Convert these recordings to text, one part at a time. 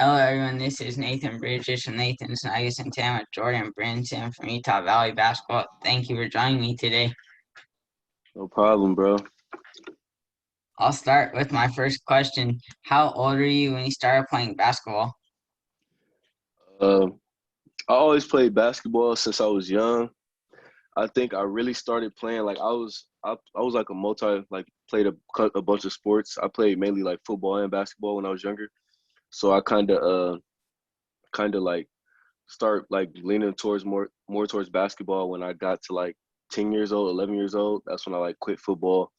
Hello, everyone. This is Nathan Bridges from Nathan's Nuggets and Tam with Jordan Brinson from Utah Valley Basketball. Thank you for joining me today. No problem, bro. I'll start with my first question. How old were you when you started playing basketball? Uh, I always played basketball since I was young. I think I really started playing I was like a played a bunch of sports. I played mainly like football and basketball when I was younger. So I kind of like start like leaning towards more towards basketball when I got to like 10 years old, 11 years old. That's when I like quit football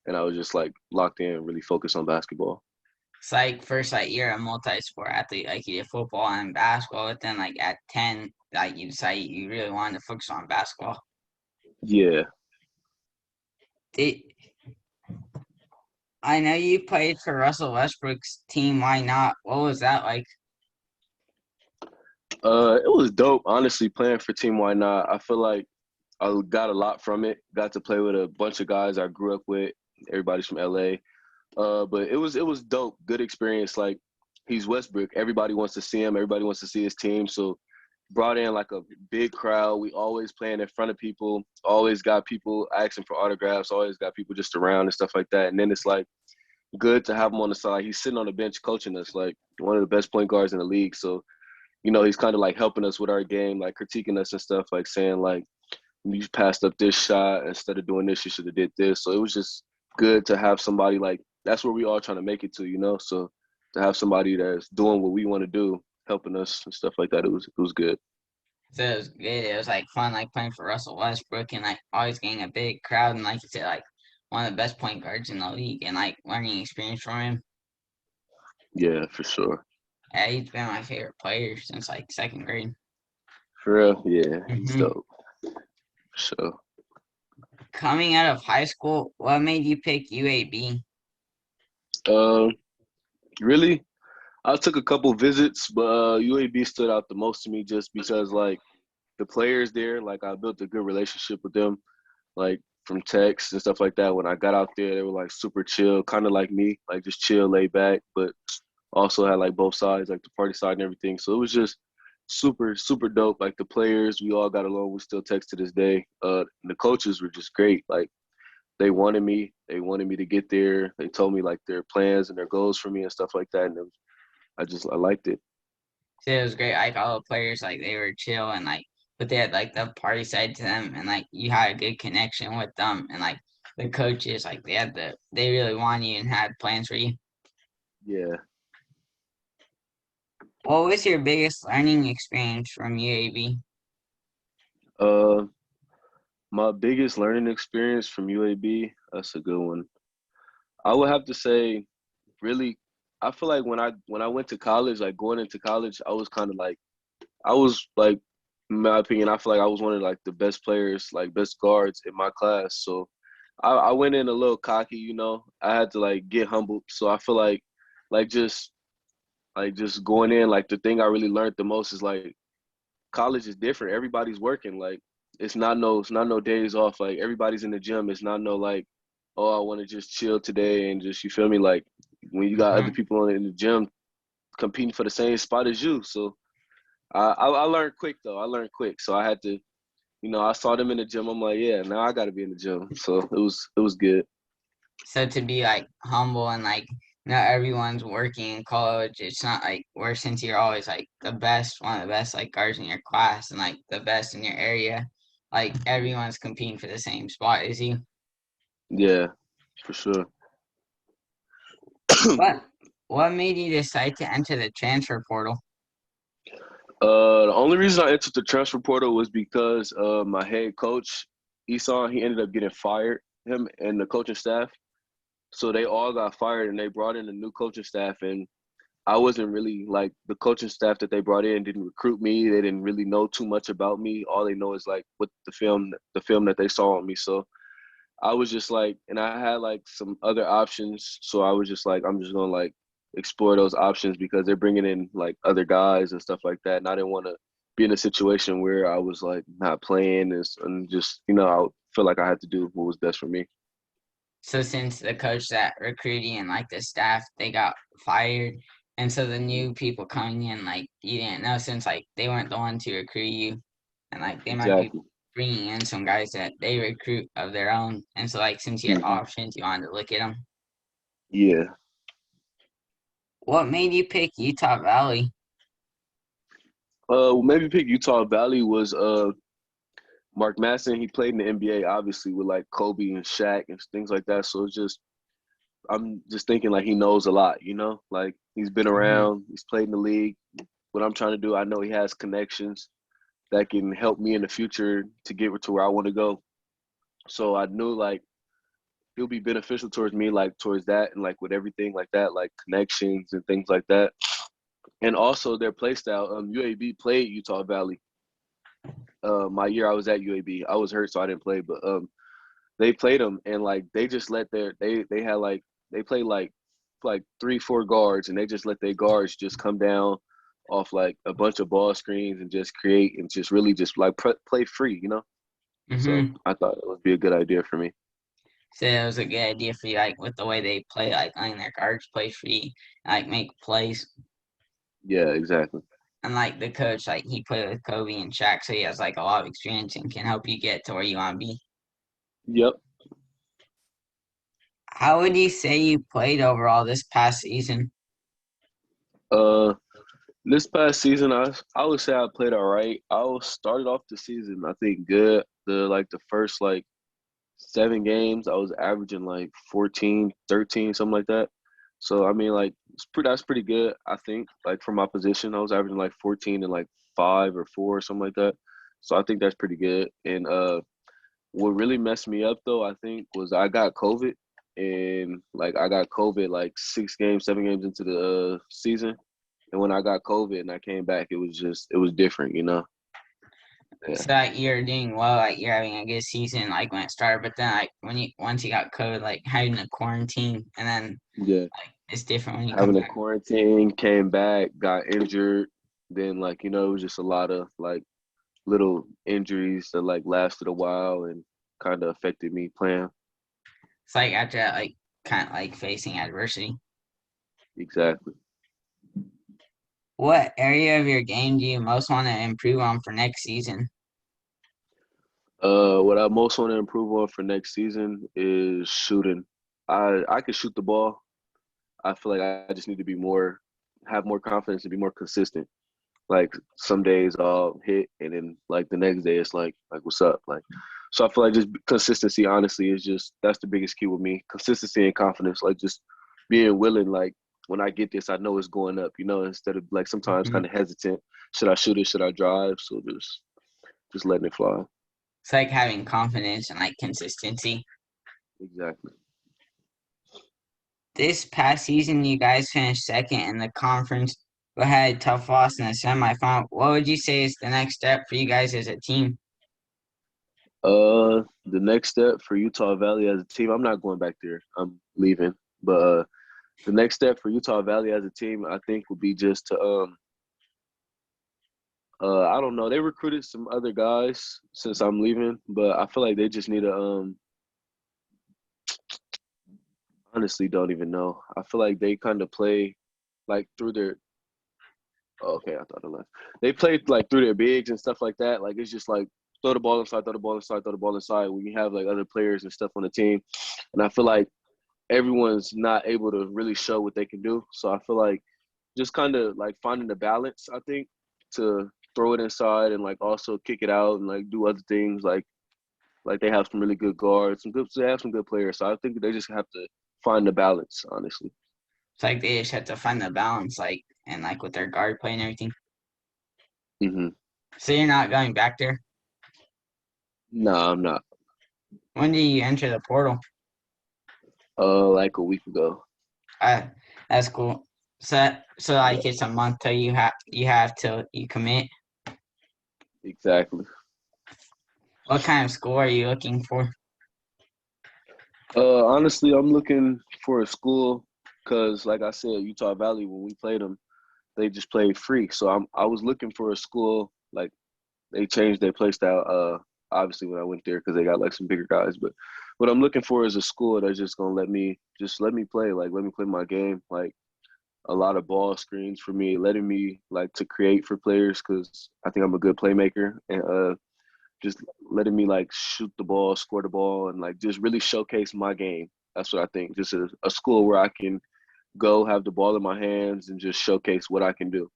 and I was just like locked in, really focused on basketball. It's like first, like you're a multi-sport athlete, like you did football and basketball, but then like at 10, like you decided you really wanted to focus on basketball. Yeah. Did I know you played for Russell Westbrook's team? Why not? What was that like? It was dope, honestly, playing for Team Why Not. I feel like I got a lot from it. Got to play with a bunch of guys I grew up with. Everybody's from LA. But it was dope. Good experience. Like he's Westbrook. Everybody wants to see him. Everybody wants to see his team. So brought in like a big crowd. We always playing in front of people. Always got people asking for autographs. Always got people just around and stuff like that. And then it's like good to have him on the side. He's sitting on the bench coaching us, like one of the best point guards in the league. So he's kind of like helping us with our game, like critiquing us and stuff, like saying like you passed up this shot instead of doing this, you should have did this. So it was just good to have somebody like that's where we all trying to make it to. So to have somebody that's doing what we want to do, helping us and stuff like that, it was good. So it was good. It was like fun, like playing for Russell Westbrook and like always getting a big crowd and like you said, like one of the best point guards in the league and like learning experience from him. Yeah, for sure. Yeah, he's been my favorite player since like second grade. For real, yeah, he's hmm dope. For sure. Coming out of high school, what made you pick UAB? Um, really, I took a couple visits, but UAB stood out the most to me just because like the players there, like I built a good relationship with them, like from text and stuff like that. When I got out there, they were like super chill, kind of like me, like just chill, laid back, but also had like both sides, like the party side and everything. So it was just super, super dope. Like the players, we all got along. We still text to this day. The coaches were just great. Like they wanted me. They wanted me to get there. They told me like their plans and their goals for me and stuff like that. And I liked it. So it was great. Like all the players, like they were chill and like, but they had like the party side to them, and like you had a good connection with them, and like the coaches, like they really wanted you and had plans for you. Yeah. What was your biggest learning experience from UAB? Uh, my biggest learning experience from UAB. That's a good one. I would have to say, really, I feel like when I went to college, like going into college, I was like, in my opinion, I feel like I was one of like the best players, like best guards in my class. So I went in a little cocky. I had to like get humbled. So I feel like just going in, like the thing I really learned the most is like college is different. Everybody's working. Like it's not no days off. Like everybody's in the gym. It's not no like, oh, I want to just chill today and just you feel me? Like when you got other hmm people in the gym competing for the same spot as you. So I learned quick though. I learned quick. So I had to, I saw them in the gym. I'm like, yeah, now I got to be in the gym. So it was good. So to be like humble and like not everyone's working in college, it's not like where since you're always like the best, one of the best like guards in your class and like the best in your area, like everyone's competing for the same spot as you. Yeah, for sure. What what made you decide to enter the transfer portal? The only reason I entered the transfer portal was because my head coach, Esau, he ended up getting fired, him and the coaching staff. So they all got fired and they brought in a new coaching staff. And I wasn't really like the coaching staff that they brought in didn't recruit me. They didn't really know too much about me. All they know is like what the film that they saw on me. So I was just like, and I had like some other options. So I was just like, I'm just gonna like explore those options because they're bringing in like other guys and stuff like that. And I didn't want to be in a situation where I was like not playing and just, I feel like I had to do what was best for me. So since the coach that recruited you and like the staff, they got fired And so the new people coming in, like you didn't know since like they weren't the ones to recruit you, and like they might be Exactly. bringing in some guys that they recruit of their own. And so like since you had Hmm. options, you wanted to look at them. Yeah. What made you pick Utah Valley? Maybe pick Utah Valley was Mark Masson. He played in the NBA, obviously, with like Kobe and Shaq and things like that. So it's just I'm just thinking like he knows a lot, you know? Like he's been Hmm. around, he's played in the league. What I'm trying to do, I know he has connections that can help me in the future to get to where I want to go. So I knew like he'll be beneficial towards me, like towards that and like with everything like that, like connections and things like that. And also their play style. UAB played Utah Valley. My year I was at UAB. I was hurt, so I didn't play, but they played them and like they just let they had like they played like 3 4 guards and they just let their guards just come down off like a bunch of ball screens and just create and just really just like play free, you know. So Hmm. I thought it would be a good idea for me. So it was a good idea for you, like with the way they play, like letting their guards play free, like make plays. Yeah, exactly. And like the coach, like he played with Kobe and Shaq, so he has like a lot of experience and can help you get to where you want to be. Yep. How would you say you played overall this past season? Uh, this past season, I would say I played all right. Started off the season, I think good. The first like 7 games, I was averaging like 14, 13, something like that. So I mean, like that's pretty good. I think like for my position, I was averaging like 14 and like 5 or 4 or something like that. So I think that's pretty good. And what really messed me up though, I think, was I got COVID, and like I got COVID like 6 games, 7 games into the season. And when I got COVID and I came back, it was different, you know. Yeah, So like you're doing well, like you're having a good season, like when it started, but then like when you once you got COVID, like having to quarantine, and then yeah. like it's different when you come Having a back. quarantine, came back, got injured. Then like it was just a lot of like little injuries that like lasted a while and kind of affected me playing. It's like after that, like kind of like facing adversity. Exactly. What area of your game do you most want to improve on for next season? What I most want to improve on for next season is shooting. I can shoot the ball. I feel like I just need to have more confidence and be more consistent. Like some days I'll hit, and then like the next day it's like what's up? Like, so I feel like just consistency. Honestly, is just that's the biggest key with me. Consistency and confidence. Like just being willing. Like when I get this, I know it's going up. You know, instead of like sometimes Hmm. kind of hesitant. Should I shoot it? Should I drive? So just letting it fly. It's like having confidence and like consistency. Exactly. This past season, you guys finished second in the conference, but had a tough loss in the semifinal. What would you say is the next step for you guys as a team? The next step for Utah Valley as a team, I'm not going back there. I'm leaving. But the next step for Utah Valley as a team, I think, would be just to I don't know. They recruited some other guys since I'm leaving, but I feel like they just need to honestly don't even know. I feel like they kind of play like through their oh, okay, I thought I left. They played like through their bigs and stuff like that. Like it's just like throw the ball inside, throw the ball inside, throw the ball inside when you have like other players and stuff on the team. And I feel like everyone's not able to really show what they can do. So I feel like just kind of like finding the balance, I think, to throw it inside and like also kick it out and like do other things like they have some really good guards, they have some good players. So I think they just have to find the balance, honestly. It's like they just have to find the balance, like and like with their guard play and everything. Hmm. So you're not going back there. No, I'm not. When do you enter the portal? Like a week ago. Uh, that's cool. So like it's a month till you have till you commit. Exactly. What kind of school are you looking for? Honestly, I'm looking for a school because, like I said, Utah Valley when we played them, they just played free. So I was looking for a school like they changed their play style. Obviously when I went there because they got like some bigger guys. But what I'm looking for is a school that's just gonna let me play, like let me play my game, like a lot of ball screens for me, letting me like to create for players because I think I'm a good playmaker, and just letting me like shoot the ball, score the ball, and like just really showcase my game. That's what I think. Just a school where I can go have the ball in my hands and just showcase what I can do.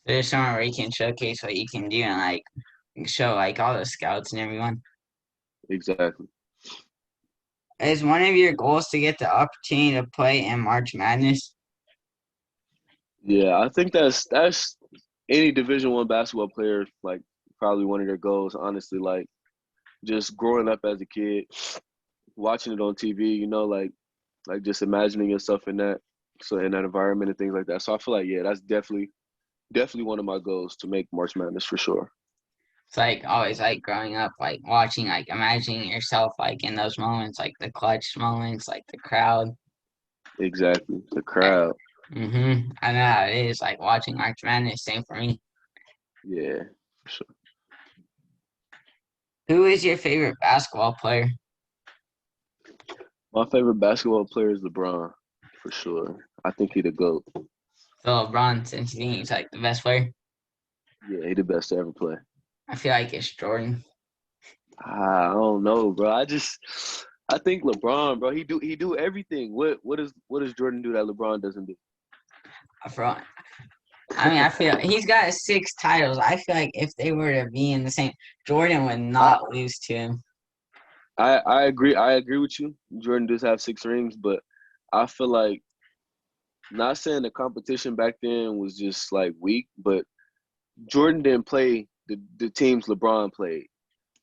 So there's somewhere where you can showcase what you can do and like show like all the scouts and everyone. Exactly. Is one of your goals to get the opportunity to play in March Madness? Yeah, I think that's any Division I basketball player like probably one of their goals. Honestly, like just growing up as a kid, watching it on TV, like just imagining yourself in that so in that environment and things like that. So I feel like yeah, that's definitely one of my goals to make March Madness for sure. It's like always like growing up, like watching, like imagining yourself like in those moments, like the clutch moments, like the crowd. Exactly. The crowd. I know how it is, like watching March Madness. Same for me. Yeah, for sure. Who is your favorite basketball player? My favorite basketball player is LeBron, for sure. I think he the GOAT. So LeBron, since you think he's like the best player. Yeah, he the best to ever play. I feel like it's Jordan. I don't know, bro. I think LeBron, bro, he do everything. What does Jordan do that LeBron doesn't do? From I mean, I feel he's got 6 titles. I feel like if they were to be in the same, Jordan would I not lose to him. I agree. I agree with you. Jordan does have 6 rings, but I feel like not saying the competition back then was just like weak, but Jordan didn't play the teams LeBron played.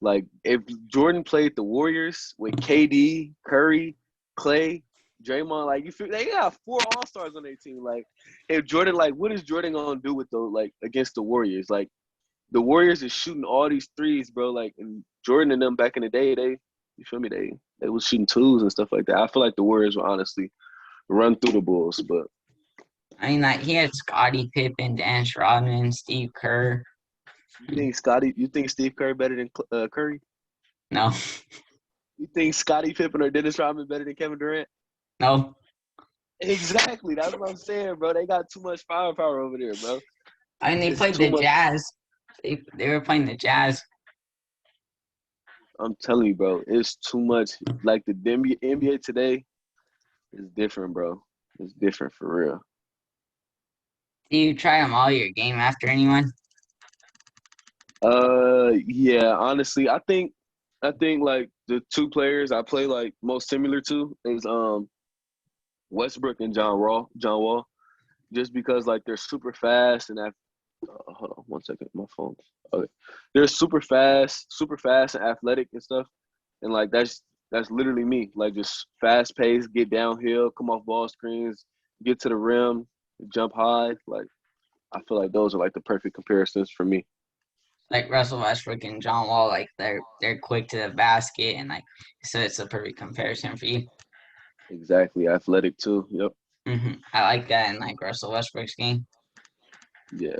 Like if Jordan played the Warriors with KD, Curry, Clay, Draymond, like you feel they got 4 All-Stars on their team. Like if Jordan, like what is Jordan gonna do with the like against the Warriors? Like the Warriors is shooting all these threes, bro. Like and Jordan and them back in the day, you feel me? They was shooting twos and stuff like that. I feel like the Warriors will honestly run through the Bulls, but I mean, like he had Scottie Pippen, Dennis Rodman, Steve Kerr. you think Steve Curry better than Curry? No, You think Scottie Pippen or Dennis Rodman better than Kevin Durant? no. Exactly. That's what I'm saying, bro. They got too much firepower over there, bro. I mean, they It's played too the much. Jazz. They were playing the Jazz. I'm telling you, bro. It's too much. Like the NBA today is different, bro. It's different for real. Do you try them all your game after anyone? Yeah. Honestly, I think like the 2 players I play like most similar to is Westbrook and John Wall, just because like they're super fast and hold on 1 second, my phone. Okay, they're super fast and athletic and stuff, and like that's literally me. Like just fast pace, get downhill, come off ball screens, get to the rim, jump high. Like I feel like those are like the perfect comparisons for me. Like Russell Westbrook and John Wall, like they're quick to the basket and like so it's a perfect comparison for you. Exactly, athletic too. Yep. I like that in like Russell Westbrook's game. Yeah.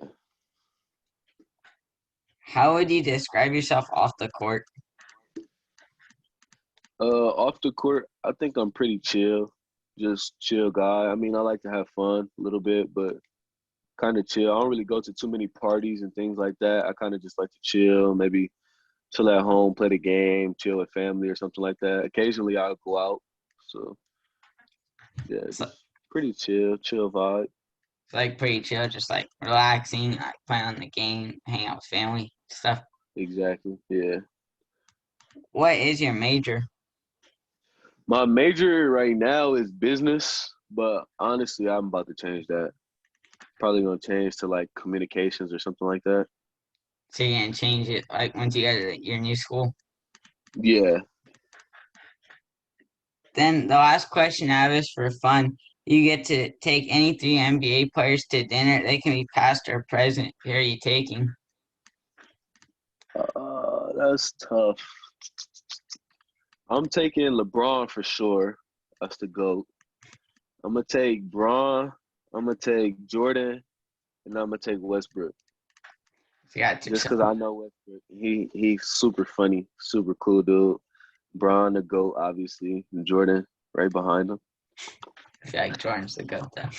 How would you describe yourself off the court? Off the court, I think I'm pretty chill, just chill guy. I mean, I like to have fun a little bit, but kind of chill. I don't really go to too many parties and things like that. I kind of just like to chill, maybe chill at home, play the game, chill with family or something like that. Occasionally, I'll go out. So yeah, So just pretty chill vibe. it's like pretty chill, just like relaxing, like playing on the game, hang out with family stuff. Exactly. Yeah. What is your major? My major right now is business, but honestly, I'm about to change that. Probably gonna change to like communications or something like that. So you're gonna change it like once you go to your new school. Yeah. Then the last question I have is for fun. You get to take any 3 NBA players to dinner. They can be past or present. Who are you taking? That's tough. I'm taking LeBron for sure. That's the GOAT. I'm gonna take Braun. I'm gonna take Jordan, and I'm gonna take Westbrook. You got to Just because I know Westbrook, he's super funny, super cool dude. Braun the GOAT, obviously, and Jordan right behind him. I feel like Jordan's the GOAT though.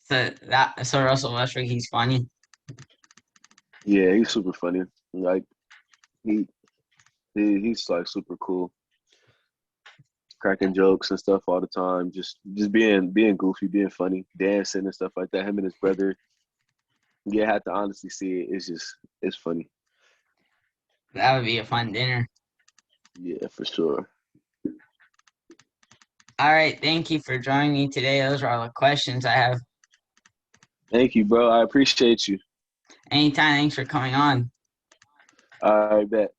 So Russell Westbrook, he's funny. Yeah, he's super funny. Like he, he's like super cool, cracking jokes and stuff all the time. Just being goofy, being funny, dancing and stuff like that. Him and his brother. You have to honestly see it. It's funny. That would be a fun dinner. Yeah, for sure. All right, thank you for joining me today. Those are all the questions I have. Thank you, bro. I appreciate you. Anytime, thanks for coming on. I bet.